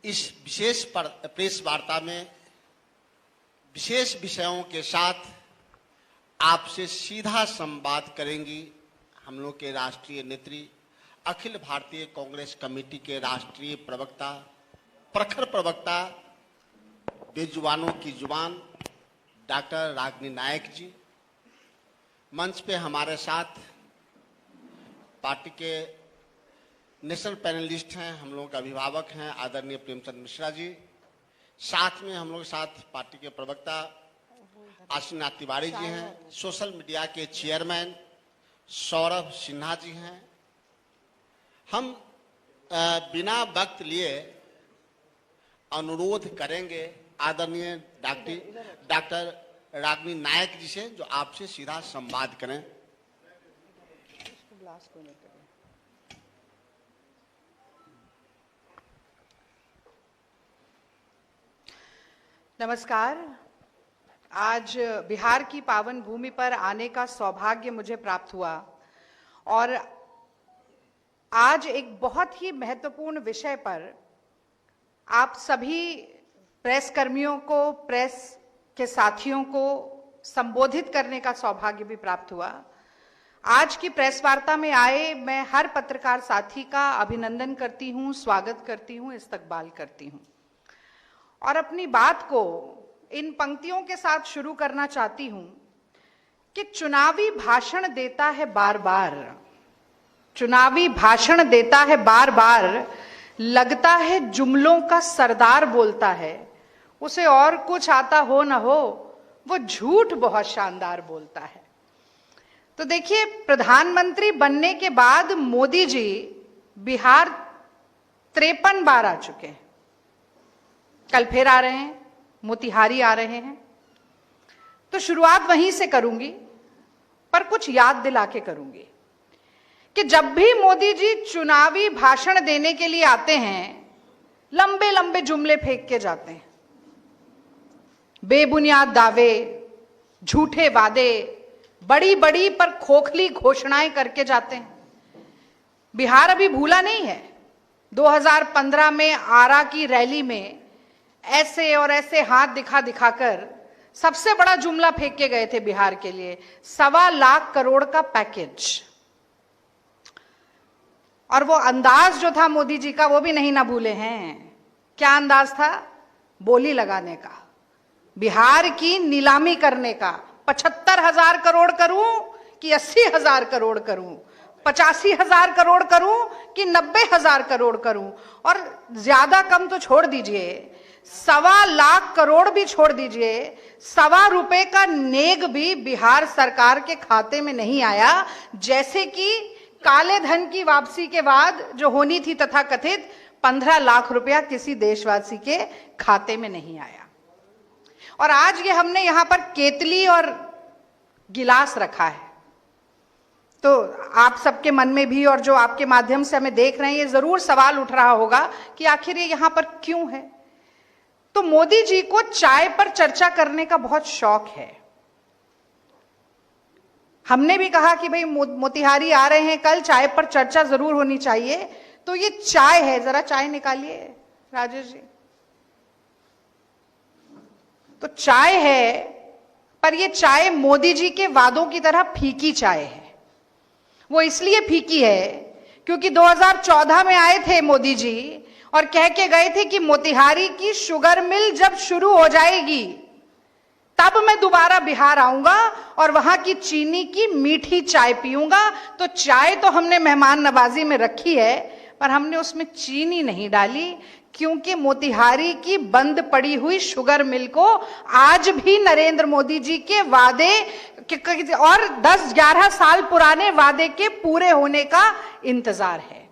इस विशेष प्रेस वार्ता में विशेष विषयों के साथ आपसे सीधा संवाद करेंगी हम लोग के राष्ट्रीय नेत्री, अखिल भारतीय कांग्रेस कमेटी के राष्ट्रीय प्रवक्ता, प्रखर प्रवक्ता, बेजुबानों की जुबान डॉक्टर रागिनी नायक जी। मंच पे हमारे साथ पार्टी के नेशनल पैनलिस्ट हैं, हम लोगों के अभिभावक हैं आदरणीय प्रेमचंद मिश्रा जी। साथ में हम लोग के साथ पार्टी के प्रवक्ता आशीनाथ तिवारी जी हैं, सोशल मीडिया के चेयरमैन सौरभ सिन्हा जी हैं। हम बिना वक्त लिए अनुरोध करेंगे आदरणीय डॉक्टर रागिनी नायक जी से, जो आपसे सीधा संवाद करें। नमस्कार। आज बिहार की पावन भूमि पर आने का सौभाग्य मुझे प्राप्त हुआ और आज एक बहुत ही महत्वपूर्ण विषय पर आप सभी प्रेस कर्मियों को, प्रेस के साथियों को संबोधित करने का सौभाग्य भी प्राप्त हुआ। आज की प्रेस वार्ता में आए मैं हर पत्रकार साथी का अभिनंदन करती हूं, स्वागत करती हूं, इस्तकबाल करती हूं और अपनी बात को इन पंक्तियों के साथ शुरू करना चाहती हूं कि चुनावी भाषण देता है बार बार, चुनावी भाषण देता है बार बार, लगता है जुमलों का सरदार बोलता है, उसे और कुछ आता हो न हो, वो झूठ बहुत शानदार बोलता है। तो देखिए, प्रधानमंत्री बनने के बाद मोदी जी बिहार 53 बार आ चुके हैं, कल फिर आ रहे हैं, मोतिहारी आ रहे हैं। तो शुरुआत वहीं से करूंगी, पर कुछ याद दिला के करूंगी कि जब भी मोदी जी चुनावी भाषण देने के लिए आते हैं, लंबे लंबे जुमले फेंक के जाते हैं, बेबुनियाद दावे, झूठे वादे, बड़ी बड़ी पर खोखली घोषणाएं करके जाते हैं। बिहार अभी भूला नहीं है। 2015 में आरा की रैली में ऐसे और ऐसे हाथ दिखा दिखाकर सबसे बड़ा जुमला फेंक के गए थे बिहार के लिए, 1.25 लाख करोड़ का पैकेज। और वो अंदाज जो था मोदी जी का, वो भी नहीं ना भूले हैं। क्या अंदाज था? बोली लगाने का, बिहार की नीलामी करने का। 75,000 करोड़ करूं कि 80,000 करोड़ करूं, 85,000 करोड़ करूं कि 90,000 करोड़ करूं, और ज्यादा कम तो छोड़ दीजिए, 1.25 लाख करोड़ भी छोड़ दीजिए, 1.25 रुपए का नेग भी बिहार सरकार के खाते में नहीं आया। जैसे कि काले धन की वापसी के बाद जो होनी थी तथाकथित 15 लाख रुपया किसी देशवासी के खाते में नहीं आया। और आज ये हमने यहां पर केतली और गिलास रखा है, तो आप सबके मन में भी और जो आपके माध्यम से हमें देख रहे हैं, ये जरूर सवाल उठ रहा होगा कि आखिर ये यहां पर क्यों है। तो मोदी जी को चाय पर चर्चा करने का बहुत शौक है। हमने भी कहा कि भाई मोतिहारी आ रहे हैं कल, चाय पर चर्चा जरूर होनी चाहिए। तो ये चाय है, जरा चाय निकालिए राजेश जी। तो चाय है, पर ये चाय मोदी जी के वादों की तरह फीकी चाय है। वो इसलिए फीकी है क्योंकि 2014 में आए थे मोदी जी और कह के गए थे कि मोतिहारी की शुगर मिल जब शुरू हो जाएगी तब मैं दोबारा बिहार आऊंगा और वहां की चीनी की मीठी चाय पीऊंगा। तो चाय तो हमने मेहमान नवाजी में रखी है, पर हमने उसमें चीनी नहीं डाली, क्योंकि मोतिहारी की बंद पड़ी हुई शुगर मिल को आज भी नरेंद्र मोदी जी के वादे और 10-11 साल पुराने वादे के पूरे होने का इंतजार है।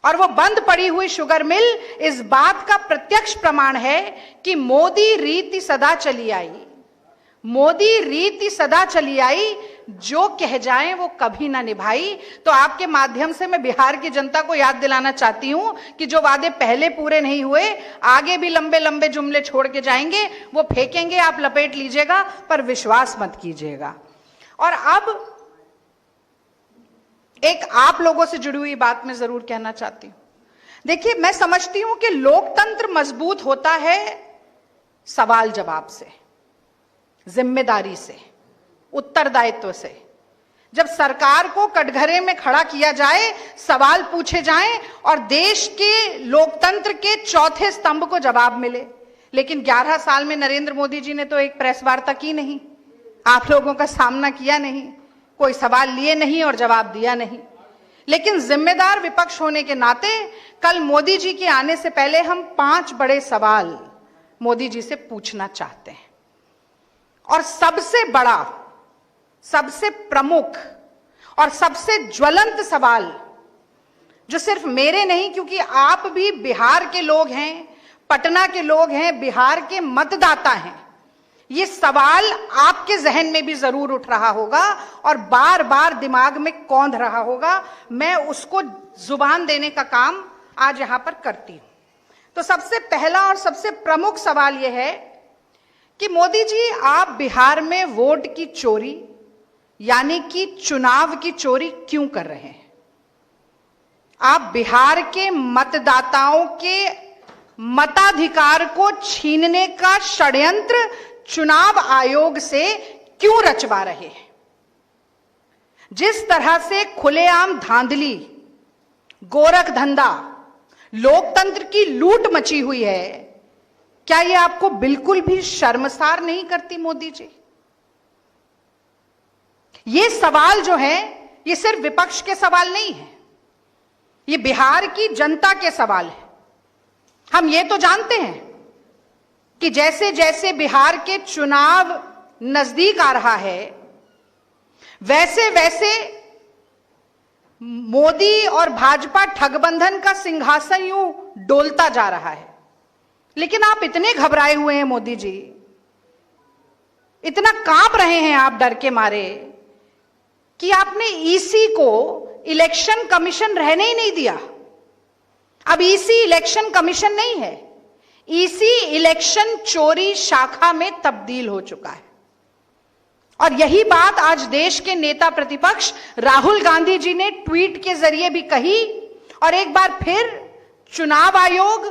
और वो बंद पड़ी हुई शुगर मिल इस बात का प्रत्यक्ष प्रमाण है कि मोदी रीति सदा चली आई, मोदी रीति सदा चली आई, जो कह जाएं वो कभी ना निभाई। तो आपके माध्यम से मैं बिहार की जनता को याद दिलाना चाहती हूं कि जो वादे पहले पूरे नहीं हुए, आगे भी लंबे लंबे जुमले छोड़ के जाएंगे, वो फेंकेंगे, आप लपेट लीजिएगा, पर विश्वास मत कीजिएगा। और अब एक आप लोगों से जुड़ी हुई बात मैं जरूर कहना चाहती हूं। देखिए, मैं समझती हूं कि लोकतंत्र मजबूत होता है सवाल जवाब से, जिम्मेदारी से, उत्तरदायित्व से। जब सरकार को कटघरे में खड़ा किया जाए, सवाल पूछे जाएं और देश के लोकतंत्र के चौथे स्तंभ को जवाब मिले। लेकिन 11 साल में नरेंद्र मोदी जी ने तो एक प्रेस वार्ता की नहीं, आप लोगों का सामना किया नहीं, कोई सवाल लिए नहीं और जवाब दिया नहीं। लेकिन जिम्मेदार विपक्ष होने के नाते कल मोदी जी के आने से पहले हम 5 बड़े सवाल मोदी जी से पूछना चाहते हैं। और सबसे बड़ा, सबसे प्रमुख और सबसे ज्वलंत सवाल, जो सिर्फ मेरे नहीं, क्योंकि आप भी बिहार के लोग हैं, पटना के लोग हैं, बिहार के मतदाता हैं, ये सवाल आपके जहन में भी जरूर उठ रहा होगा और बार बार दिमाग में कौंध रहा होगा। मैं उसको जुबान देने का काम आज यहां पर करती हूं। तो सबसे पहला और सबसे प्रमुख सवाल यह है कि मोदी जी, आप बिहार में वोट की चोरी यानी कि चुनाव की चोरी क्यों कर रहे हैं? आप बिहार के मतदाताओं के मताधिकार को छीनने का षड्यंत्र चुनाव आयोग से क्यों रचवा रहे हैं? जिस तरह से खुलेआम धांधली, गोरख धंधा, लोकतंत्र की लूट मची हुई है, क्या यह आपको बिल्कुल भी शर्मसार नहीं करती मोदी जी? ये सवाल जो है, ये सिर्फ विपक्ष के सवाल नहीं है, ये बिहार की जनता के सवाल है। हम ये तो जानते हैं कि जैसे जैसे बिहार के चुनाव नजदीक आ रहा है, वैसे वैसे मोदी और भाजपा ठगबंधन का सिंहासन यूं डोलता जा रहा है। लेकिन आप इतने घबराए हुए हैं मोदी जी, इतना कांप रहे हैं आप डर के मारे कि आपने ईसी को इलेक्शन कमीशन रहने ही नहीं दिया। अब ईसी इलेक्शन कमीशन नहीं है, ईसी इलेक्शन चोरी शाखा में तब्दील हो चुका है। और यही बात आज देश के नेता प्रतिपक्ष राहुल गांधी जी ने ट्वीट के जरिए भी कही और एक बार फिर चुनाव आयोग,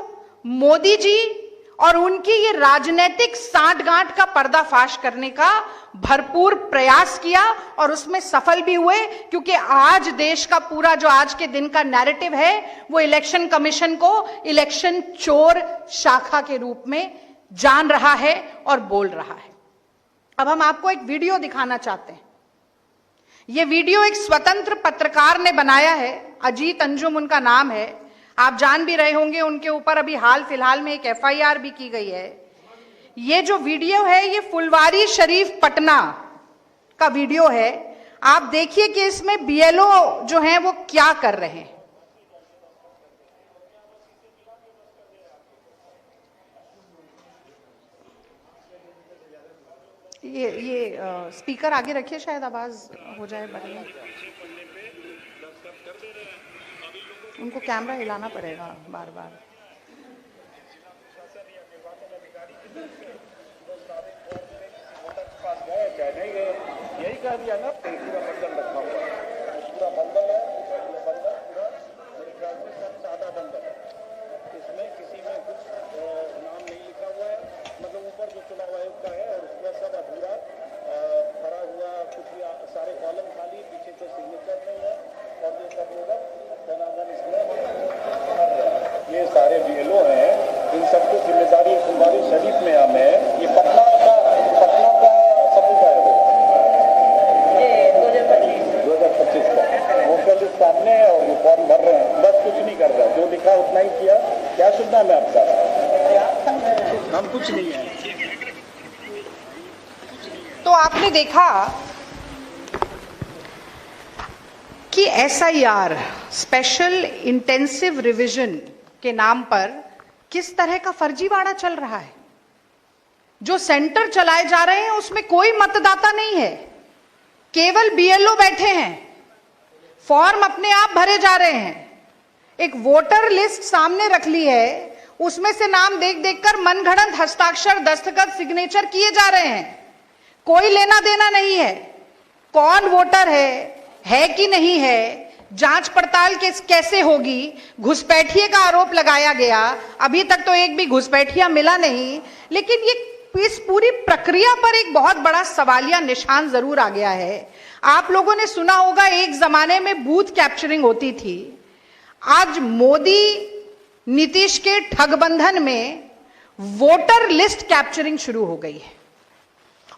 मोदी जी और उनकी ये राजनीतिक सांठगांठ का पर्दाफाश करने का भरपूर प्रयास किया और उसमें सफल भी हुए। क्योंकि आज देश का पूरा जो आज के दिन का नैरेटिव है, वो इलेक्शन कमीशन को इलेक्शन चोर शाखा के रूप में जान रहा है और बोल रहा है। अब हम आपको एक वीडियो दिखाना चाहते हैं। यह वीडियो एक स्वतंत्र पत्रकार ने बनाया है, अजीत अंजुम उनका नाम है। आप जान भी रहे होंगे, उनके ऊपर अभी हाल फिलहाल में एक एफआईआर भी की गई है। ये जो वीडियो है, ये फुलवारी शरीफ पटना का वीडियो है। आप देखिए कि इसमें बीएलओ जो हैं वो क्या कर रहे हैं। ये स्पीकर आगे रखिए, शायद आवाज हो जाए बढ़िया। उनको कैमरा हिलाना पड़ेगा बार बार। यही कह दिया ना, पूरा बंडल रखा हुआ है, पूरा बंडल है, बंडल पूरा मेरे ख्याल में सब सादा बंडल है। इसमें किसी में कुछ नाम नहीं लिखा हुआ है, मतलब ऊपर जो चुनाव आयोग का है और उसमें सब अधूरा भरा हुआ, कुछ सारे कॉलम खाली, पीछे कोई सिग्नेचर नहीं है और ये सब लोग इसमें ये सारे बीएलओ हैं, इन सबको जिम्मेदारी फुलवारी शरीफ में हम है। ये पटना का सबूत है, ये 2025 का वोटर लिस्ट सामने है और वो फॉर्म भर रहे हैं, बस कुछ नहीं कर रहा, जो लिखा उतना ही किया। क्या सुनना है आपका? हम कुछ नहीं है। तो आपने देखा कि एसआईआर, स्पेशल इंटेंसिव रिवीजन के नाम पर किस तरह का फर्जीवाड़ा चल रहा है। जो सेंटर चलाए जा रहे हैं उसमें कोई मतदाता नहीं है, केवल बीएलओ बैठे हैं, फॉर्म अपने आप भरे जा रहे हैं। एक वोटर लिस्ट सामने रख ली है, उसमें से नाम देख देखकर मनगढ़ंत हस्ताक्षर, दस्तखत, सिग्नेचर किए जा रहे हैं। कोई लेना देना नहीं है, कौन वोटर है कि नहीं है, जांच पड़ताल कैसे होगी, घुसपैठिए का आरोप लगाया गया, अभी तक तो एक भी घुसपैठिया मिला नहीं, लेकिन ये इस पूरी प्रक्रिया पर एक बहुत बड़ा सवालिया निशान जरूर आ गया है। आप लोगों ने सुना होगा एक जमाने में बूथ कैप्चरिंग होती थी, आज मोदी नीतीश के ठगबंधन में वोटर लिस्ट कैप्चरिंग शुरू हो गई है।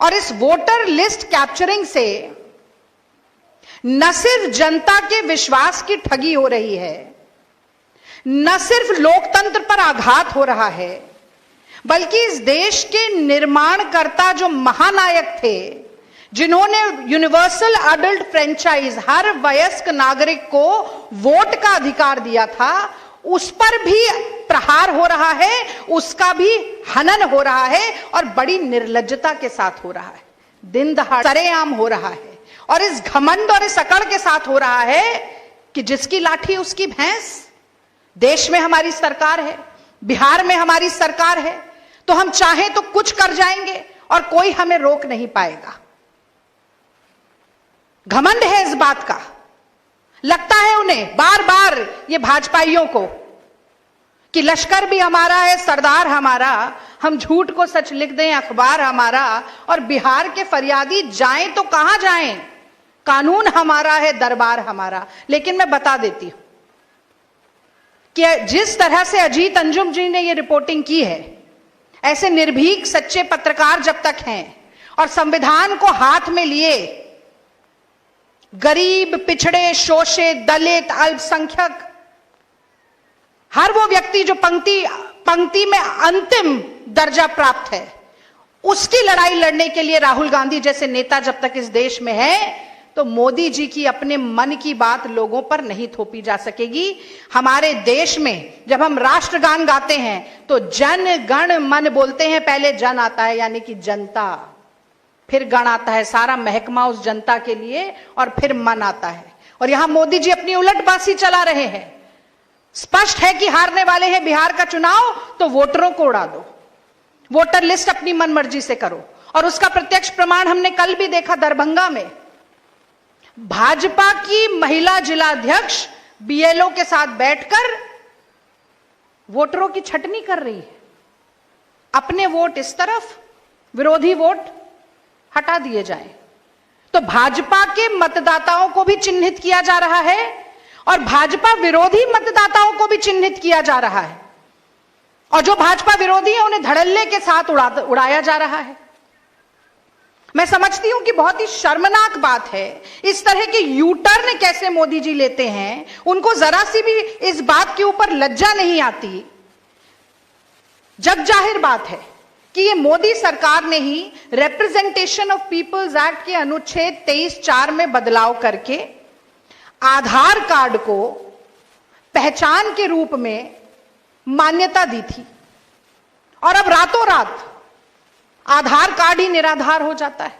और इस वोटर लिस्ट कैप्चरिंग से न सिर्फ जनता के विश्वास की ठगी हो रही है, न सिर्फ लोकतंत्र पर आघात हो रहा है, बल्कि इस देश के निर्माणकर्ता जो महानायक थे, जिन्होंने यूनिवर्सल अडल्ट फ्रेंचाइज हर वयस्क नागरिक को वोट का अधिकार दिया था, उस पर भी प्रहार हो रहा है, उसका भी हनन हो रहा है और बड़ी निर्लज्जता के साथ हो रहा है, दिन दहाड़े सरेआम हो रहा है। और इस घमंड और इस अकड़ के साथ हो रहा है कि जिसकी लाठी उसकी भैंस। देश में हमारी सरकार है, बिहार में हमारी सरकार है, तो हम चाहें तो कुछ कर जाएंगे और कोई हमें रोक नहीं पाएगा। घमंड है इस बात का। लगता है उन्हें बार बार ये भाजपाइयों को कि लश्कर भी हमारा है, सरदार हमारा, हम झूठ को सच लिख दें, अखबार हमारा, और बिहार के फरियादी जाएं तो कहां जाएं, कानून हमारा है, दरबार हमारा। लेकिन मैं बता देती हूं कि जिस तरह से अजीत अंजुम जी ने ये रिपोर्टिंग की है, ऐसे निर्भीक सच्चे पत्रकार जब तक हैं और संविधान को हाथ में लिए गरीब, पिछड़े, शोषित, दलित, अल्पसंख्यक, हर वो व्यक्ति जो पंक्ति में अंतिम दर्जा प्राप्त है, उसकी लड़ाई लड़ने के लिए राहुल गांधी जैसे नेता जब तक इस देश में है, तो मोदी जी की अपने मन की बात लोगों पर नहीं थोपी जा सकेगी। हमारे देश में जब हम राष्ट्रगान गाते हैं तो जन गण मन बोलते हैं, पहले जन आता है यानी कि जनता, फिर गण आता है, सारा महकमा उस जनता के लिए, और फिर मन आता है। और यहां मोदी जी अपनी उलटबाजी चला रहे हैं। स्पष्ट है कि हारने वाले हैं बिहार का चुनाव, तो वोटरों को उड़ा दो, वोटर लिस्ट अपनी मनमर्जी से करो। और उसका प्रत्यक्ष प्रमाण हमने कल भी देखा दरभंगा में। भाजपा की महिला जिलाध्यक्ष बीएलओ के साथ बैठकर वोटरों की छटनी कर रही है। अपने वोट इस तरफ, विरोधी वोट हटा दिए जाएं। तो भाजपा के मतदाताओं को भी चिन्हित किया जा रहा है और भाजपा विरोधी मतदाताओं को भी चिन्हित किया जा रहा है, और जो भाजपा विरोधी है उन्हें धड़ल्ले के साथ उड़ाया जा रहा है। मैं समझती हूं कि बहुत ही शर्मनाक बात है, इस तरह के यू टर्न कैसे मोदी जी लेते हैं, उनको जरा सी भी इस बात के ऊपर लज्जा नहीं आती। जग जाहिर बात है कि ये मोदी सरकार ने ही रिप्रेजेंटेशन ऑफ पीपल्स एक्ट के अनुच्छेद 23(4) में बदलाव करके आधार कार्ड को पहचान के रूप में मान्यता दी थी, और अब रातों रात आधार कार्ड ही निराधार हो जाता है।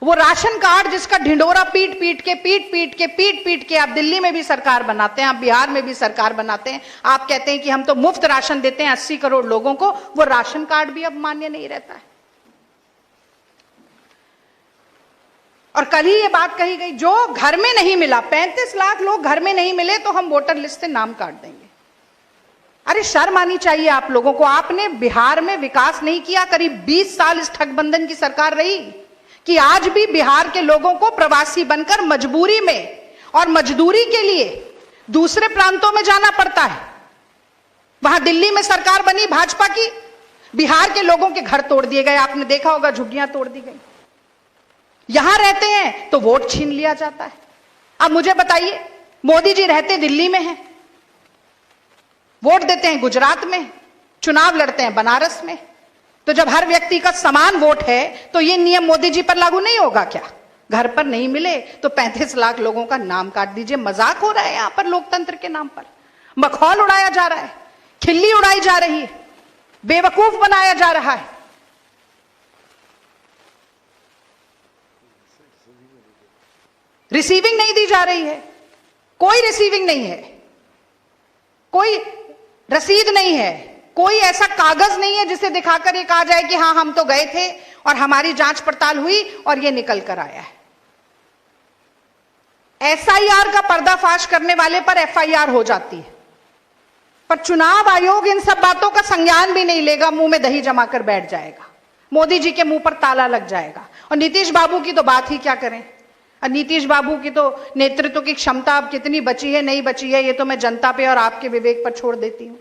वो राशन कार्ड जिसका ढिंडोरा पीट पीट के आप दिल्ली में भी सरकार बनाते हैं, आप बिहार में भी सरकार बनाते हैं, आप कहते हैं कि हम तो मुफ्त राशन देते हैं 80 करोड़ लोगों को, वो राशन कार्ड भी अब मान्य नहीं रहता है। और कल ही ये बात कही गई, जो घर में नहीं मिला, 35 लाख लोग घर में नहीं मिले तो हम वोटर लिस्ट से नाम काट देंगे। अरे शर्म आनी चाहिए आप लोगों को। आपने बिहार में विकास नहीं किया, करीब 20 साल इस ठगबंधन की सरकार रही कि आज भी बिहार के लोगों को प्रवासी बनकर मजबूरी में और मजदूरी के लिए दूसरे प्रांतों में जाना पड़ता है। वहां दिल्ली में सरकार बनी भाजपा की, बिहार के लोगों के घर तोड़ दिए गए, आपने देखा होगा, झुग्गियां तोड़ दी गई। यहां रहते हैं तो वोट छीन लिया जाता है। अब मुझे बताइए, मोदी जी रहते दिल्ली में हैं, वोट देते हैं गुजरात में, चुनाव लड़ते हैं बनारस में, तो जब हर व्यक्ति का समान वोट है तो ये नियम मोदी जी पर लागू नहीं होगा क्या? घर पर नहीं मिले तो 35 लाख लोगों का नाम काट दीजिए। मजाक हो रहा है यहां पर लोकतंत्र के नाम पर, मखौल उड़ाया जा रहा है, खिल्ली उड़ाई जा रही है, बेवकूफ बनाया जा रहा है। रिसीविंग नहीं दी जा रही है, कोई रिसीविंग नहीं है, कोई रसीद नहीं है, कोई ऐसा कागज नहीं है जिसे दिखाकर ये कहा जाए कि हां हम तो गए थे और हमारी जांच पड़ताल हुई और ये निकल कर आया है। एसआईआर का पर्दाफाश करने वाले पर एफआईआर हो जाती है, पर चुनाव आयोग इन सब बातों का संज्ञान भी नहीं लेगा, मुंह में दही जमा कर बैठ जाएगा, मोदी जी के मुंह पर ताला लग जाएगा। और नीतीश बाबू की तो बात ही क्या करें। और नीतीश बाबू की तो नेतृत्व की क्षमता अब कितनी बची है नहीं बची है, ये तो मैं जनता पे और आपके विवेक पर छोड़ देती हूं।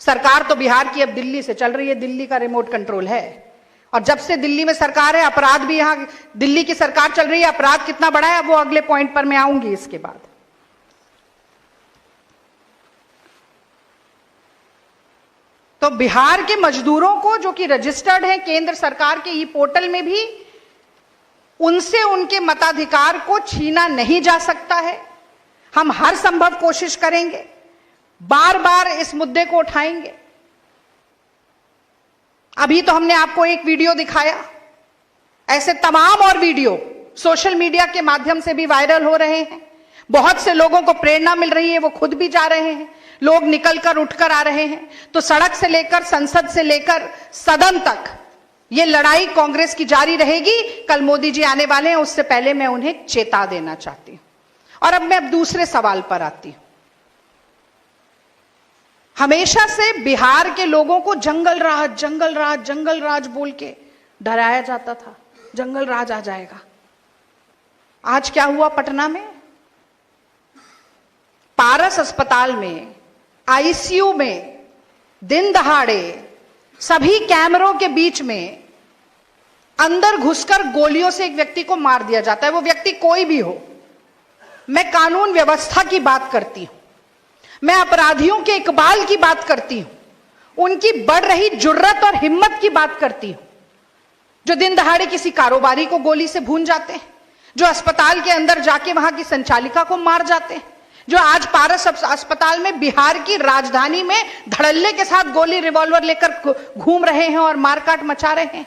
सरकार तो बिहार की अब दिल्ली से चल रही है, दिल्ली का रिमोट कंट्रोल है, और जब से दिल्ली में सरकार है अपराध भी यहां दिल्ली की सरकार चल रही है। अपराध कितना बड़ा है वो अगले पॉइंट पर मैं आऊंगी इसके बाद। तो बिहार के मजदूरों को जो कि रजिस्टर्ड हैं केंद्र सरकार के ई पोर्टल में भी, उनसे उनके मताधिकार को छीना नहीं जा सकता है। हम हर संभव कोशिश करेंगे, बार बार इस मुद्दे को उठाएंगे। अभी तो हमने आपको एक वीडियो दिखाया, ऐसे तमाम और वीडियो सोशल मीडिया के माध्यम से भी वायरल हो रहे हैं। बहुत से लोगों को प्रेरणा मिल रही है, वो खुद भी जा रहे हैं, लोग निकलकर उठकर आ रहे हैं। तो सड़क से लेकर संसद से लेकर सदन तक ये लड़ाई कांग्रेस की जारी रहेगी। कल मोदी जी आने वाले हैं, उससे पहले मैं उन्हें चेता देना चाहती हूं। और अब मैं दूसरे सवाल पर आती हूं। हमेशा से बिहार के लोगों को जंगल राज जंगल राज जंगल राज बोल के डराया जाता था, जंगल राज आ जाएगा। आज क्या हुआ पटना में? पारस अस्पताल में आईसीयू में दिन दहाड़े सभी कैमरों के बीच में अंदर घुसकर गोलियों से एक व्यक्ति को मार दिया जाता है। वो व्यक्ति कोई भी हो। मैं कानून व्यवस्था की बात करती हूं, मैं अपराधियों के इकबाल की बात करती हूं, उनकी बढ़ रही जुर्रत और हिम्मत की बात करती हूं, जो दिन दहाड़े किसी कारोबारी को गोली से भून जाते हैं, जो अस्पताल के अंदर जाके वहां की संचालिका को मार जाते हैं, जो आज पारस अस्पताल में बिहार की राजधानी में धड़ल्ले के साथ गोली रिवॉल्वर लेकर घूम रहे हैं और मारकाट मचा रहे हैं।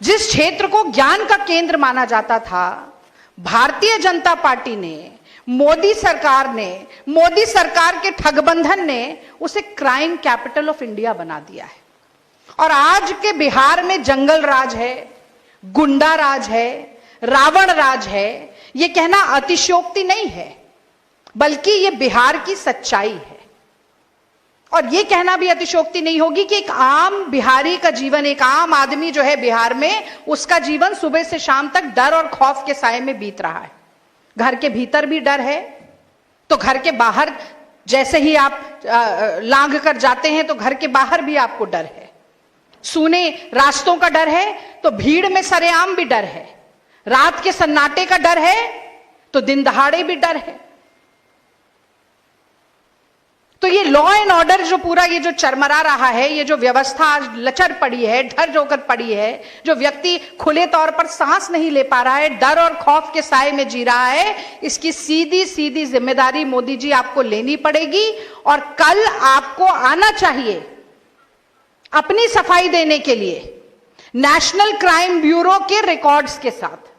जिस क्षेत्र को ज्ञान का केंद्र माना जाता था, भारतीय जनता पार्टी ने, मोदी सरकार ने, मोदी सरकार के ठगबंधन ने उसे क्राइम कैपिटल ऑफ इंडिया बना दिया है। और आज के बिहार में जंगल राज है, गुंडा राज है, रावण राज है। यह कहना अतिशयोक्ति नहीं है, बल्कि यह बिहार की सच्चाई है। और यह कहना भी अतिशयोक्ति नहीं होगी कि एक आम बिहारी का जीवन, एक आम आदमी जो है बिहार में, उसका जीवन सुबह से शाम तक डर और खौफ के साए में बीत रहा है। घर के भीतर भी डर है, तो घर के बाहर जैसे ही आप लांघ कर जाते हैं तो घर के बाहर भी आपको डर है। सूने रास्तों का डर है तो भीड़ में सरेआम भी डर है। रात के सन्नाटे का डर है तो दिन दहाड़े भी डर है। तो ये लॉ एंड ऑर्डर जो पूरा ये जो चरमरा रहा है, ये जो व्यवस्था आज लचर पड़ी है, ढर होकर पड़ी है, जो व्यक्ति खुले तौर पर सांस नहीं ले पा रहा है, डर और खौफ के साए में जी रहा है, इसकी सीधी सीधी जिम्मेदारी मोदी जी आपको लेनी पड़ेगी। और कल आपको आना चाहिए अपनी सफाई देने के लिए नेशनल क्राइम ब्यूरो के रिकॉर्ड्स के साथ।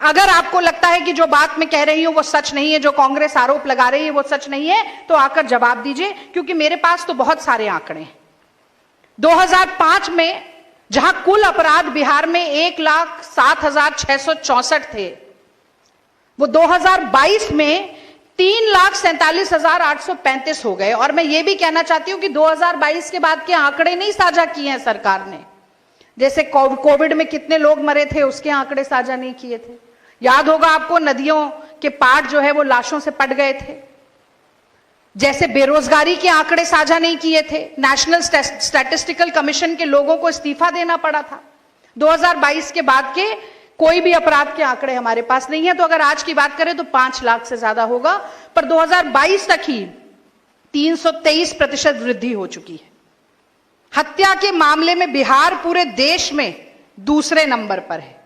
अगर आपको लगता है कि जो बात मैं कह रही हूं वो सच नहीं है, जो कांग्रेस आरोप लगा रही है वो सच नहीं है, तो आकर जवाब दीजिए, क्योंकि मेरे पास तो बहुत सारे आंकड़े हैं। 2005 में जहां कुल अपराध बिहार में 1,07,664 थे, वो 2022 में 3,47,835 हो गए। और मैं ये भी कहना चाहती हूं कि 2022 के बाद के आंकड़े नहीं साझा किए हैं सरकार ने। जैसे कोविड में कितने लोग मरे थे उसके आंकड़े साझा नहीं किए थे। याद होगा आपको, नदियों के पाट जो है वो लाशों से पट गए थे। जैसे बेरोजगारी के आंकड़े साझा नहीं किए थे, नेशनल स्टैटिस्टिकल कमीशन के लोगों को इस्तीफा देना पड़ा था। 2022 के बाद के कोई भी अपराध के आंकड़े हमारे पास नहीं है। तो अगर आज की बात करें तो 5 लाख से ज्यादा होगा, पर 2022 तक ही 323% वृद्धि हो चुकी है। हत्या के मामले में बिहार पूरे देश में दूसरे नंबर पर है।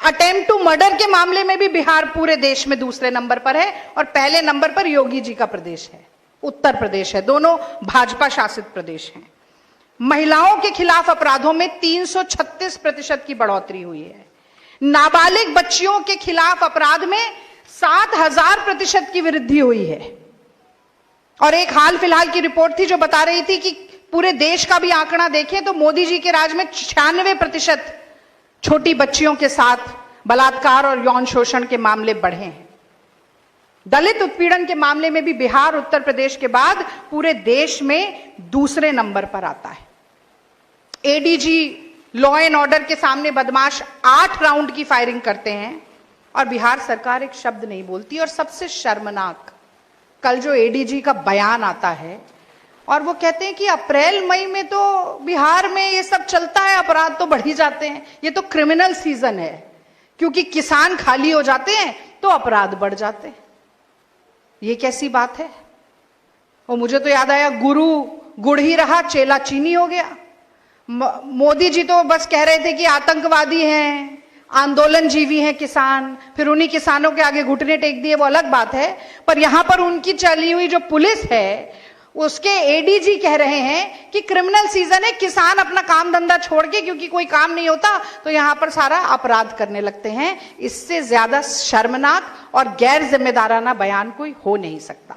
अटेम्प्ट टू मर्डर के मामले में भी बिहार पूरे देश में दूसरे नंबर पर है, और पहले नंबर पर योगी जी का प्रदेश है, उत्तर प्रदेश है। दोनों भाजपा शासित प्रदेश हैं। महिलाओं के खिलाफ अपराधों में 336% की बढ़ोतरी हुई है। नाबालिग बच्चियों के खिलाफ अपराध में 7,000% की वृद्धि हुई है। और एक हाल फिलहाल की रिपोर्ट थी जो बता रही थी कि पूरे देश का भी आंकड़ा देखें तो मोदी जी के राज में 96% छोटी बच्चियों के साथ बलात्कार और यौन शोषण के मामले बढ़े हैं। दलित उत्पीड़न के मामले में भी बिहार उत्तर प्रदेश के बाद पूरे देश में दूसरे नंबर पर आता है। एडीजी लॉ एंड ऑर्डर के सामने बदमाश 8 राउंड की फायरिंग करते हैं और बिहार सरकार एक शब्द नहीं बोलती। और सबसे शर्मनाक, कल जो एडीजी का बयान आता है और वो कहते हैं कि अप्रैल मई में तो बिहार में ये सब चलता है, अपराध तो बढ़ ही जाते हैं, ये तो क्रिमिनल सीजन है, क्योंकि किसान खाली हो जाते हैं तो अपराध बढ़ जाते हैं। ये कैसी बात है? और मुझे तो याद आया, गुरु गुड़ ही रहा, चेला चीनी हो गया। मोदी जी तो बस कह रहे थे कि आतंकवादी हैं, आंदोलन जीवी हैं किसान, फिर उन्हीं किसानों के आगे घुटने टेक दिए, वो अलग बात है। पर यहां पर उनकी चली हुई जो पुलिस है, उसके एडीजी कह रहे हैं कि क्रिमिनल सीजन है, किसान अपना काम धंधा छोड़ के, क्योंकि कोई काम नहीं होता, तो यहां पर सारा अपराध करने लगते हैं। इससे ज्यादा शर्मनाक और गैर जिम्मेदाराना बयान कोई हो नहीं सकता।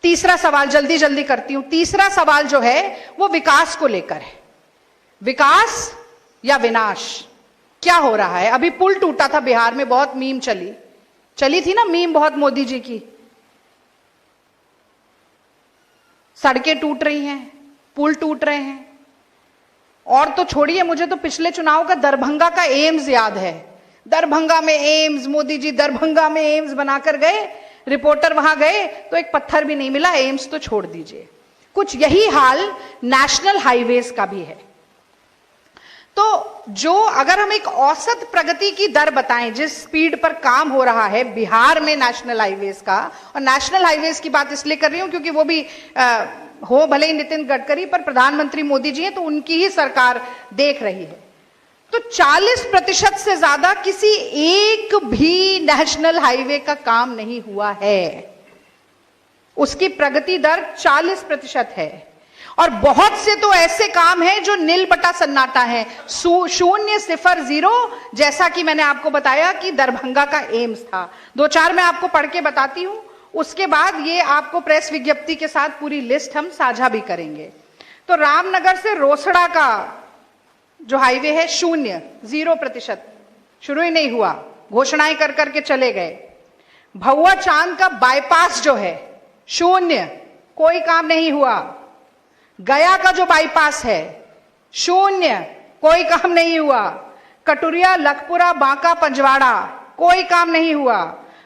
तीसरा सवाल जल्दी जल्दी करती हूं। तीसरा सवाल जो है वो विकास को लेकर है। विकास या विनाश, क्या हो रहा है? अभी पुल टूटा था बिहार में, बहुत मीम चली थी ना, मीम बहुत मोदी जी की। सड़कें टूट रही हैं, पुल टूट रहे हैं, और तो छोड़िए, मुझे तो पिछले चुनाव का दरभंगा का एम्स याद है। दरभंगा में एम्स, मोदी जी दरभंगा में एम्स बनाकर गए, रिपोर्टर वहां गए तो एक पत्थर भी नहीं मिला, एम्स तो छोड़ दीजिए। कुछ यही हाल नेशनल हाईवेज का भी है। तो जो अगर हम एक औसत प्रगति की दर बताएं, जिस स्पीड पर काम हो रहा है बिहार में नेशनल हाईवेज का, और नेशनल हाईवेज की बात इसलिए कर रही हूं क्योंकि वो भी हो भले ही नितिन गडकरी, पर प्रधानमंत्री मोदी जी हैं तो उनकी ही सरकार देख रही है। तो 40% से ज्यादा किसी एक भी नेशनल हाईवे का काम नहीं हुआ है। उसकी प्रगति दर 40% है। और बहुत से तो ऐसे काम हैं जो नील बटा सन्नाटा है, 0, 0, जैसा कि मैंने आपको बताया कि दरभंगा का एम्स था। 2-4 मैं आपको पढ़ के बताती हूं, उसके बाद ये आपको प्रेस विज्ञप्ति के साथ पूरी लिस्ट हम साझा भी करेंगे। तो रामनगर से रोसड़ा का जो हाईवे है 0%, शुरू ही नहीं हुआ, घोषणाएं कर करके चले गए। भौआ चांद का बाईपास जो है 0, कोई काम नहीं हुआ। गया का जो बाईपास है 0, कोई काम नहीं हुआ। कटुरिया, लखपुरा, बांका, पंजवाड़ा, कोई काम नहीं हुआ।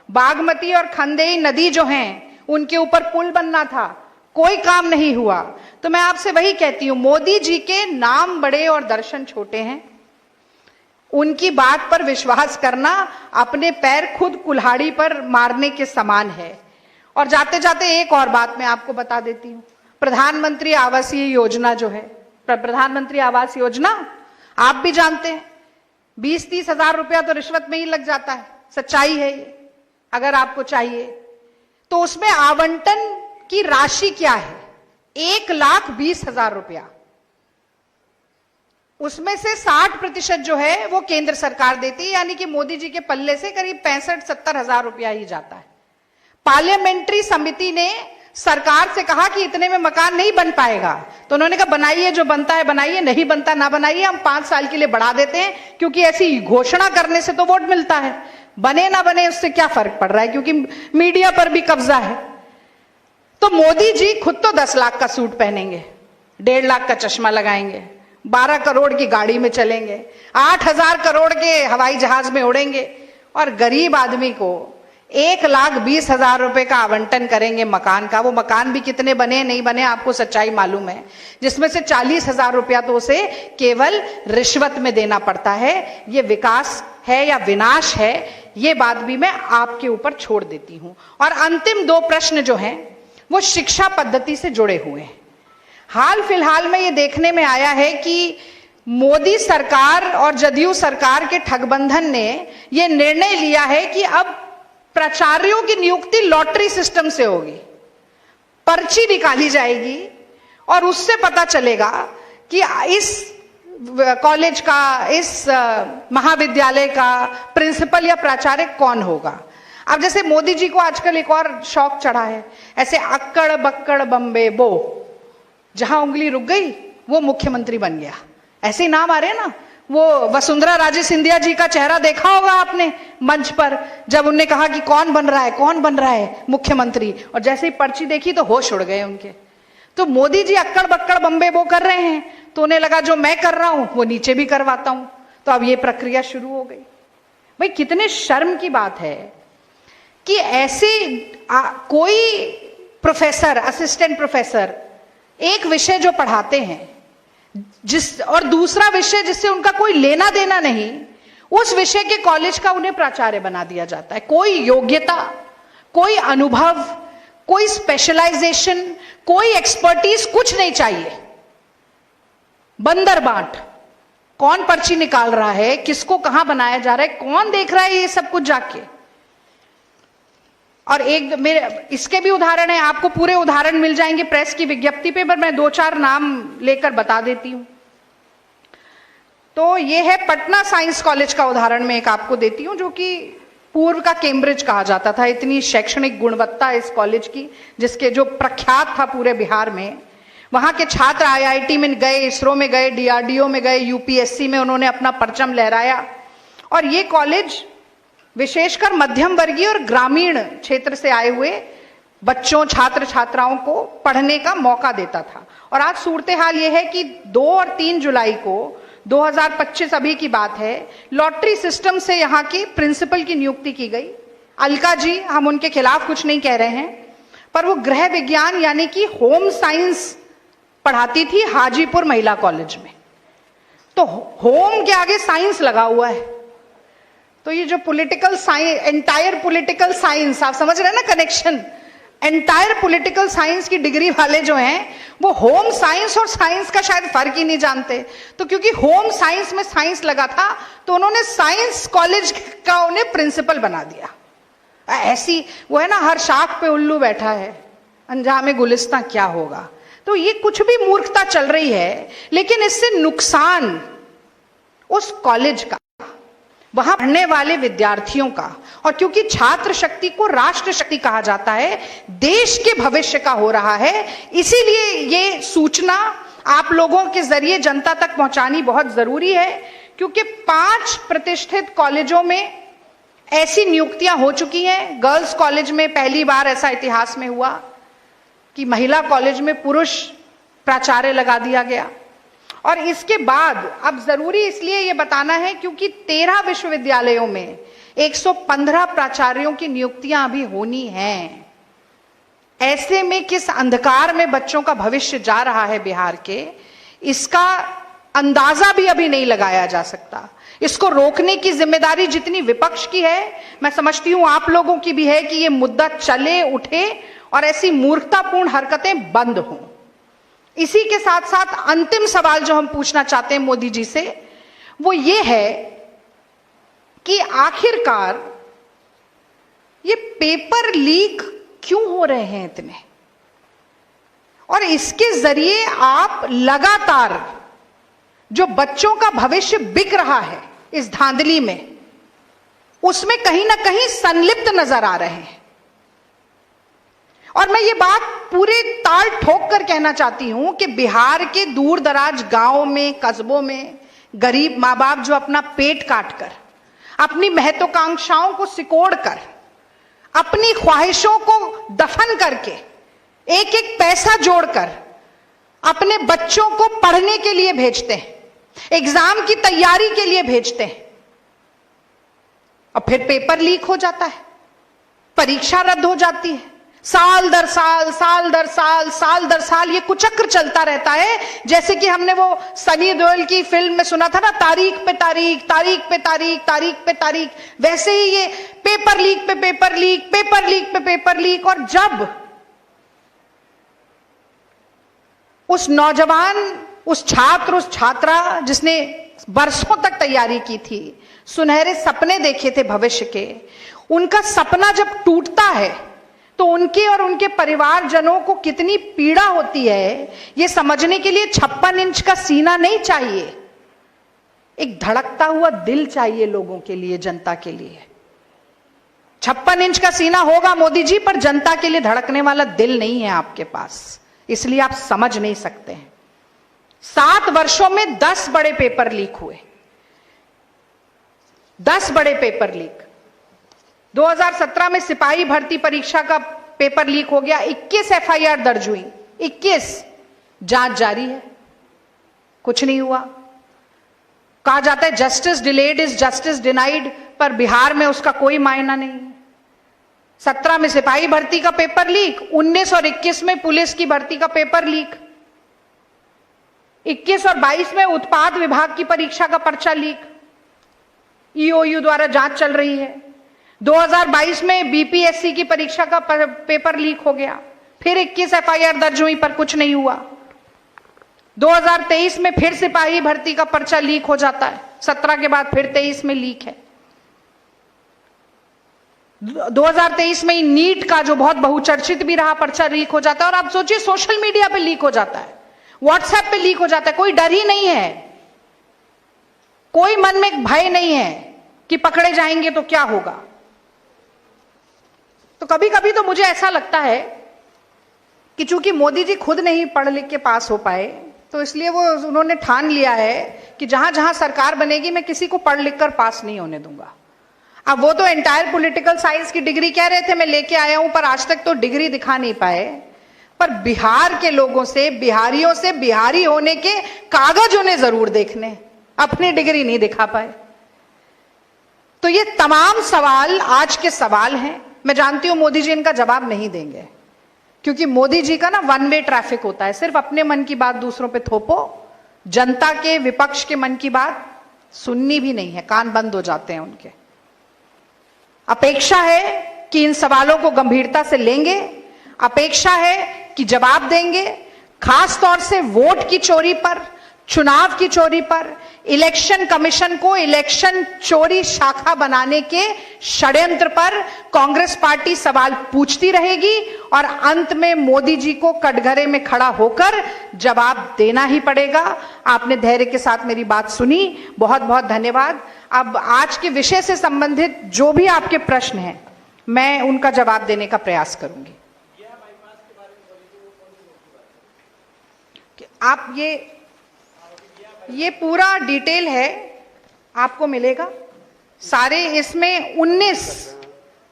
बागमती और खंदेई नदी जो हैं उनके ऊपर पुल बनना था, कोई काम नहीं हुआ। तो मैं आपसे वही कहती हूं, मोदी जी के नाम बड़े और दर्शन छोटे हैं। उनकी बात पर विश्वास करना अपने पैर खुद कुल्हाड़ी पर मारने के समान है। और जाते जाते एक और बात मैं आपको बता देती हूं। प्रधानमंत्री आवासीय योजना जो है, प्रधानमंत्री आवास योजना, आप भी जानते हैं 20-30 हजार रुपया तो रिश्वत में ही लग जाता है। सच्चाई है ये। अगर आपको चाहिए तो उसमें आवंटन की राशि क्या है? 1,20,000 रुपया। उसमें से 60% जो है वो केंद्र सरकार देती है, यानी कि मोदी जी के पल्ले से करीब 65-70 हजार रुपया ही जाता है। पार्लियामेंट्री समिति ने सरकार से कहा कि इतने में मकान नहीं बन पाएगा, तो उन्होंने कहा बनाइए, जो बनता है बनाइए, नहीं बनता ना बनाइए, हम 5 साल के लिए बढ़ा देते हैं, क्योंकि ऐसी घोषणा करने से तो वोट मिलता है, बने ना बने उससे क्या फर्क पड़ रहा है, क्योंकि मीडिया पर भी कब्जा है। तो मोदी जी खुद तो 10 लाख का सूट पहनेंगे, 1.5 लाख का चश्मा लगाएंगे, 12 करोड़ की गाड़ी में चलेंगे, 8,000 करोड़ के हवाई जहाज में उड़ेंगे, और गरीब आदमी को 1,20,000 रुपए का आवंटन करेंगे मकान का। वो मकान भी कितने बने नहीं बने आपको सच्चाई मालूम है, जिसमें से 40,000 रुपया तो उसे केवल रिश्वत में देना पड़ता है। ये विकास है या विनाश है, ये बात भी मैं आपके ऊपर छोड़ देती हूं। और अंतिम 2 प्रश्न जो हैं वो शिक्षा पद्धति से जुड़े हुए हैं। हाल फिलहाल में ये देखने में आया है कि मोदी सरकार और जदयू सरकार के ठगबंधन ने ये निर्णय लिया है कि अब प्राचार्यों की नियुक्ति लॉटरी सिस्टम से होगी। पर्ची निकाली जाएगी और उससे पता चलेगा कि इस कॉलेज का, इस महाविद्यालय का प्रिंसिपल या प्राचार्य कौन होगा। अब जैसे मोदी जी को आजकल एक और शौक चढ़ा है, ऐसे अक्कड़ बक्कड़ बम्बे बो, जहां उंगली रुक गई वो मुख्यमंत्री बन गया, ऐसे नाम आ रहे हैं ना, वो वसुंधरा राजे सिंधिया जी का चेहरा देखा होगा आपने मंच पर, जब उन्होंने कहा कि कौन बन रहा है मुख्यमंत्री, और जैसे ही पर्ची देखी तो होश उड़ गए उनके। तो मोदी जी अक्कड़ बक्कड़ बम्बे वो कर रहे हैं, तो उन्हें लगा जो मैं कर रहा हूं वो नीचे भी करवाता हूं। तो अब ये प्रक्रिया शुरू हो गई। भाई कितने शर्म की बात है कि ऐसे कोई प्रोफेसर, असिस्टेंट प्रोफेसर एक विषय जो पढ़ाते हैं और दूसरा विषय जिससे उनका कोई लेना देना नहीं, उस विषय के कॉलेज का उन्हें प्राचार्य बना दिया जाता है। कोई योग्यता, कोई अनुभव, कोई स्पेशलाइजेशन, कोई एक्सपर्टीज कुछ नहीं चाहिए। बंदर बांट, कौन पर्ची निकाल रहा है, किसको कहां बनाया जा रहा है, कौन देख रहा है ये सब कुछ जाके। और एक मेरे इसके भी उदाहरण है, आपको पूरे उदाहरण मिल जाएंगे प्रेस की विज्ञप्ति पे, पर मैं 2-4 नाम लेकर बता देती हूं। तो ये है पटना साइंस कॉलेज का उदाहरण मैं एक आपको देती हूं, जो कि पूर्व का कैम्ब्रिज कहा जाता था। इतनी शैक्षणिक गुणवत्ता इस कॉलेज की, जिसके जो प्रख्यात था पूरे बिहार में। वहां के छात्र IIT में गए, इसरो में गए, DRDO में गए, UPSC में उन्होंने अपना परचम लहराया। और ये कॉलेज विशेषकर मध्यम वर्गीय और ग्रामीण क्षेत्र से आए हुए बच्चों, छात्र छात्राओं को पढ़ने का मौका देता था। और आज सूरत हाल यह है कि 2 और 3 जुलाई को 2025 अभी की बात है, लॉटरी सिस्टम से यहाँ की प्रिंसिपल की नियुक्ति की गई। अलका जी, हम उनके खिलाफ कुछ नहीं कह रहे हैं, पर वो गृह विज्ञान यानी कि होम साइंस पढ़ाती थी हाजीपुर महिला कॉलेज में। तो होम के आगे साइंस लगा हुआ है। तो ये जो political science, entire political science, आप समझ रहे हैं ना कनेक्शन, एंटायर पॉलिटिकल साइंस की डिग्री वाले जो हैं वो होम साइंस और साइंस का शायद फर्क ही नहीं जानते। तो क्योंकि होम साइंस में साइंस लगा था, तो उन्होंने साइंस कॉलेज का उन्हें प्रिंसिपल बना दिया। ऐसी वो है ना, हर शाख पे उल्लू बैठा है, अंजामे गुलिस्तां क्या होगा। तो ये कुछ भी मूर्खता चल रही है, लेकिन इससे नुकसान उस कॉलेज का, वहां पढ़ने वाले विद्यार्थियों का, और क्योंकि छात्र शक्ति को राष्ट्र शक्ति कहा जाता है, देश के भविष्य का हो रहा है। इसीलिए ये सूचना आप लोगों के जरिए जनता तक पहुंचानी बहुत जरूरी है, क्योंकि 5 प्रतिष्ठित कॉलेजों में ऐसी नियुक्तियां हो चुकी हैं। गर्ल्स कॉलेज में पहली बार ऐसा इतिहास में हुआ कि महिला कॉलेज में पुरुष प्राचार्य लगा दिया गया। और इसके बाद अब जरूरी इसलिए यह बताना है क्योंकि 13 विश्वविद्यालयों में 115 प्राचार्यों की नियुक्तियां अभी होनी हैं। ऐसे में किस अंधकार में बच्चों का भविष्य जा रहा है बिहार के, इसका अंदाजा भी अभी नहीं लगाया जा सकता। इसको रोकने की जिम्मेदारी जितनी विपक्ष की है, मैं समझती हूं आप लोगों की भी है कि यह मुद्दा चले, उठे और ऐसी मूर्खतापूर्ण हरकतें बंद हों। इसी के साथ साथ अंतिम सवाल जो हम पूछना चाहते हैं मोदी जी से, वो ये है कि आखिरकार ये पेपर लीक क्यों हो रहे हैं इतने, और इसके जरिए आप लगातार जो बच्चों का भविष्य बिक रहा है इस धांधली में, उसमें कहीं ना कहीं संलिप्त नजर आ रहे हैं। और मैं ये बात पूरे ताल ठोक कर कहना चाहती हूं कि बिहार के दूर दराज गांवों में, कस्बों में गरीब माँ बाप जो अपना पेट काट कर, अपनी महत्वाकांक्षाओं को सिकोड़ कर, अपनी ख्वाहिशों को दफन करके, एक एक पैसा जोड़कर अपने बच्चों को पढ़ने के लिए भेजते हैं, एग्जाम की तैयारी के लिए भेजते हैं, और फिर पेपर लीक हो जाता है, परीक्षा रद्द हो जाती है, साल दर साल, साल दर साल, साल दर साल ये कुचक्र चलता रहता है। जैसे कि हमने वो सनी देओल की फिल्म में सुना था ना, तारीख पे तारीख, तारीख पे तारीख, तारीख पे तारीख, वैसे ही ये पेपर लीक पे पेपर लीक, पेपर लीक पे पेपर लीक। और जब उस नौजवान, उस छात्र, उस छात्रा जिसने बरसों तक तैयारी की थी, सुनहरे सपने देखे थे भविष्य के, उनका सपना जब टूटता है तो उनके और उनके परिवारजनों को कितनी पीड़ा होती है, ये समझने के लिए 56 इंच का सीना नहीं चाहिए, एक धड़कता हुआ दिल चाहिए लोगों के लिए, जनता के लिए। 56 इंच का सीना होगा मोदी जी, पर जनता के लिए धड़कने वाला दिल नहीं है आपके पास, इसलिए आप समझ नहीं सकते हैं। 7 वर्षों में 10 बड़े पेपर लीक हुए, 10 बड़े पेपर लीक। 2017 में सिपाही भर्ती परीक्षा का पेपर लीक हो गया, 21 एफआईआर दर्ज हुई, 21। जांच जारी है, कुछ नहीं हुआ। कहा जाता है justice delayed is justice denied, पर बिहार में उसका कोई मायना नहीं है। 17 में सिपाही भर्ती का पेपर लीक, 19 और 21 में पुलिस की भर्ती का पेपर लीक, 21 और 22 में उत्पाद विभाग की परीक्षा का पर्चा लीक, ईओयू द्वारा जांच चल रही है। 2022 में बीपीएससी की परीक्षा का पेपर लीक हो गया, फिर 21 एफआईआर दर्ज हुई पर कुछ नहीं हुआ। 2023 में फिर सिपाही भर्ती का पर्चा लीक हो जाता है, 17 के बाद फिर 23 में लीक है। 2023 में नीट का जो बहुत बहुचर्चित भी रहा पर्चा लीक हो जाता है, और आप सोचिए सोशल मीडिया पे लीक हो जाता है, व्हाट्सएप पे लीक हो जाता है। कोई डर ही नहीं है, कोई मन में भय नहीं है कि पकड़े जाएंगे तो क्या होगा। तो कभी कभी तो मुझे ऐसा लगता है कि चूंकि मोदी जी खुद नहीं पढ़ लिख के पास हो पाए, तो इसलिए उन्होंने ठान लिया है कि जहां जहां सरकार बनेगी मैं किसी को पढ़ लिख कर पास नहीं होने दूंगा। अब वो तो एंटायर पॉलिटिकल साइंस की डिग्री कह रहे थे मैं लेके आया हूं, पर आज तक तो डिग्री दिखा नहीं पाए। पर बिहार के लोगों से, बिहारियों से बिहारी होने के कागज उन्हें जरूर देखने, अपनी डिग्री नहीं दिखा पाए। तो ये तमाम सवाल आज के सवाल हैं। मैं जानती हूं मोदी जी इनका जवाब नहीं देंगे, क्योंकि मोदी जी का ना वन वे ट्रैफिक होता है, सिर्फ अपने मन की बात दूसरों पे थोपो, जनता के, विपक्ष के मन की बात सुननी भी नहीं है, कान बंद हो जाते हैं उनके। अपेक्षा है कि इन सवालों को गंभीरता से लेंगे, अपेक्षा है कि जवाब देंगे, खास तौर से वोट की चोरी पर, चुनाव की चोरी पर, इलेक्शन कमीशन को इलेक्शन चोरी शाखा बनाने के षड्यंत्र पर कांग्रेस पार्टी सवाल पूछती रहेगी, और अंत में मोदी जी को कटघरे में खड़ा होकर जवाब देना ही पड़ेगा। आपने धैर्य के साथ मेरी बात सुनी, बहुत बहुत धन्यवाद। अब आज के विषय से संबंधित जो भी आपके प्रश्न हैं मैं उनका जवाब देने का प्रयास करूंगी। आप ये पूरा डिटेल है, आपको मिलेगा सारे। इसमें 19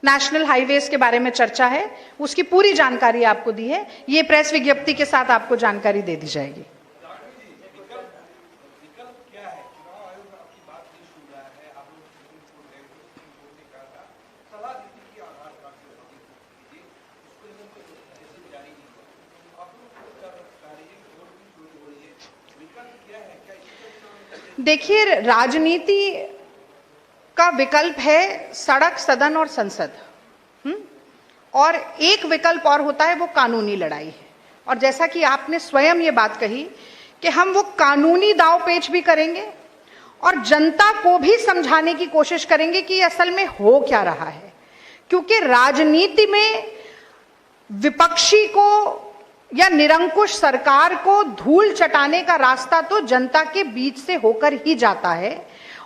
नेशनल हाईवेज के बारे में चर्चा है, उसकी पूरी जानकारी आपको दी है। ये प्रेस विज्ञप्ति के साथ आपको जानकारी दे दी जाएगी। देखिए, राजनीति का विकल्प है सड़क, सदन और संसद, और एक विकल्प और होता है, वो कानूनी लड़ाई है। और जैसा कि आपने स्वयं ये बात कही कि हम वो कानूनी दांव पेच भी करेंगे और जनता को भी समझाने की कोशिश करेंगे कि असल में हो क्या रहा है। क्योंकि राजनीति में विपक्षी को या निरंकुश सरकार को धूल चटाने का रास्ता तो जनता के बीच से होकर ही जाता है।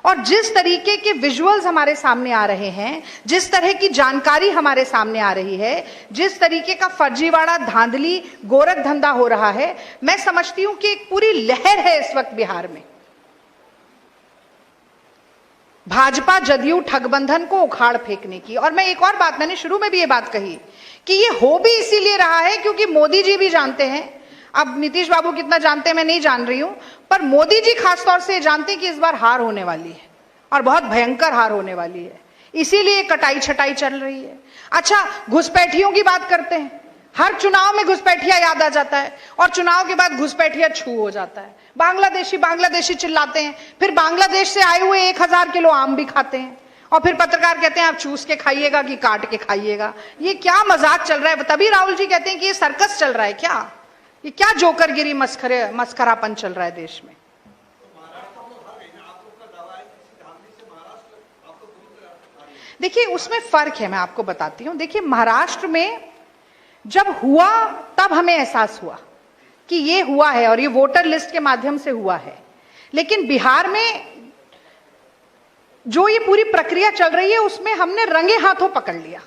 और जिस तरीके के विजुअल्स हमारे सामने आ रहे हैं, जिस तरह की जानकारी हमारे सामने आ रही है, जिस तरीके का फर्जीवाड़ा, धांधली, गोरख धंधा हो रहा है, मैं समझती हूं कि एक पूरी लहर है इस वक्त बिहार में भाजपा जदयू ठगबंधन को उखाड़ फेंकने की। और मैं एक और बात, मैंने शुरू में भी ये बात कही कि ये हो भी इसीलिए रहा है क्योंकि मोदी जी भी जानते हैं, अब नीतीश बाबू कितना जानते हैं मैं नहीं जान रही हूं, पर मोदी जी खासतौर से जानते हैं कि इस बार हार होने वाली है और बहुत भयंकर हार होने वाली है, इसीलिए कटाई छटाई चल रही है। अच्छा, घुसपैठियों की बात करते हैं, हर चुनाव में घुसपैठिया याद आ जाता है और चुनाव के बाद घुसपैठिया छू हो जाता है। बांग्लादेशी बांग्लादेशी चिल्लाते हैं, फिर बांग्लादेश से आए हुए 1000 किलो आम भी खाते हैं, और फिर पत्रकार कहते हैं आप चूस के खाइएगा कि काट के खाइएगा। ये क्या मजाक चल रहा है? तभी राहुल जी कहते हैं कि ये सर्कस चल रहा है क्या? ये क्या जोकरगिरी मस्खरापन चल रहा है देश में? देखिए, उसमें फर्क है, मैं आपको बताती हूं। देखिए, महाराष्ट्र में जब हुआ तब हमें एहसास हुआ कि ये हुआ है और ये वोटर लिस्ट के माध्यम से हुआ है, लेकिन बिहार में जो ये पूरी प्रक्रिया चल रही है उसमें हमने रंगे हाथों पकड़ लिया।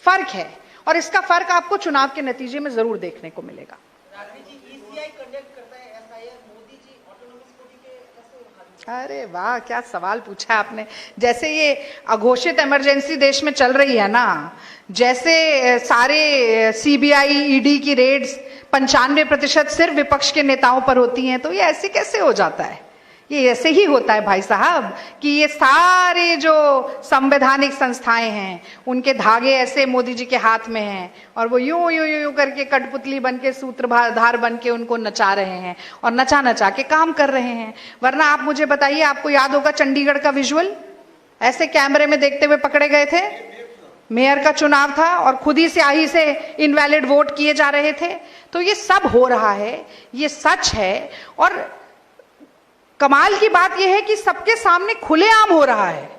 फर्क है, और इसका फर्क आपको चुनाव के नतीजे में जरूर देखने को मिलेगा। अरे वाह, क्या सवाल पूछा आपने। जैसे ये अघोषित इमरजेंसी देश में चल रही है ना, जैसे सारे सीबीआई ईडी की रेड्स 95% सिर्फ विपक्ष के नेताओं पर होती हैं, तो ये ऐसे कैसे हो जाता है? ये ऐसे ही होता है भाई साहब कि ये सारे जो संवैधानिक संस्थाएं हैं उनके धागे ऐसे मोदी जी के हाथ में हैं और वो यूं यूं यूं करके कठपुतली बन के सूत्रधार बन के उनको नचा रहे हैं और नचा नचा के काम कर रहे हैं। वरना आप मुझे बताइए, आपको याद होगा चंडीगढ़ का विजुअल, ऐसे कैमरे में देखते हुए पकड़े गए थे। मेयर का चुनाव था और खुद ही स्याही से इनवैलिड वोट किए जा रहे थे। तो ये सब हो रहा है, ये सच है। और कमाल की बात यह है कि सबके सामने खुलेआम हो रहा है,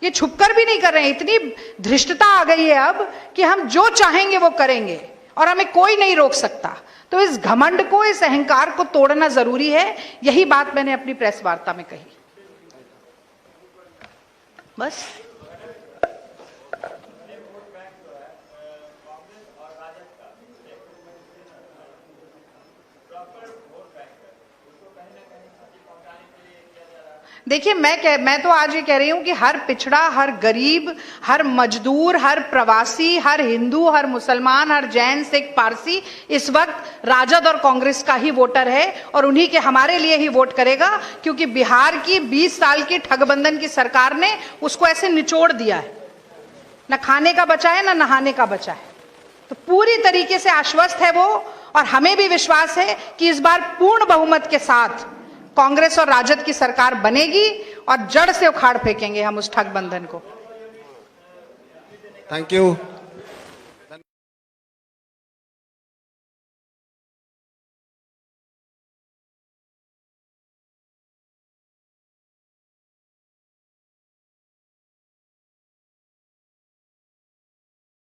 ये छुपकर भी नहीं कर रहे हैं। इतनी धृष्टता आ गई है अब कि हम जो चाहेंगे वो करेंगे और हमें कोई नहीं रोक सकता। तो इस घमंड को, इस अहंकार को तोड़ना जरूरी है। यही बात मैंने अपनी प्रेस वार्ता में कही। बस देखिए, मैं तो आज ये कह रही हूं कि हर पिछड़ा, हर गरीब, हर मजदूर, हर प्रवासी, हर हिंदू, हर मुसलमान, हर जैन, सिख, पारसी इस वक्त राजद और कांग्रेस का ही वोटर है और उन्हीं के हमारे लिए ही वोट करेगा, क्योंकि बिहार की 20 साल की ठगबंधन की सरकार ने उसको ऐसे निचोड़ दिया है। न खाने का बचा है, न नहाने का बचा है। तो पूरी तरीके से आश्वस्त है वो, और हमें भी विश्वास है कि इस बार पूर्ण बहुमत के साथ कांग्रेस और राजद की सरकार बनेगी और जड़ से उखाड़ फेंकेंगे हम उस ठगबंधन को। Thank you.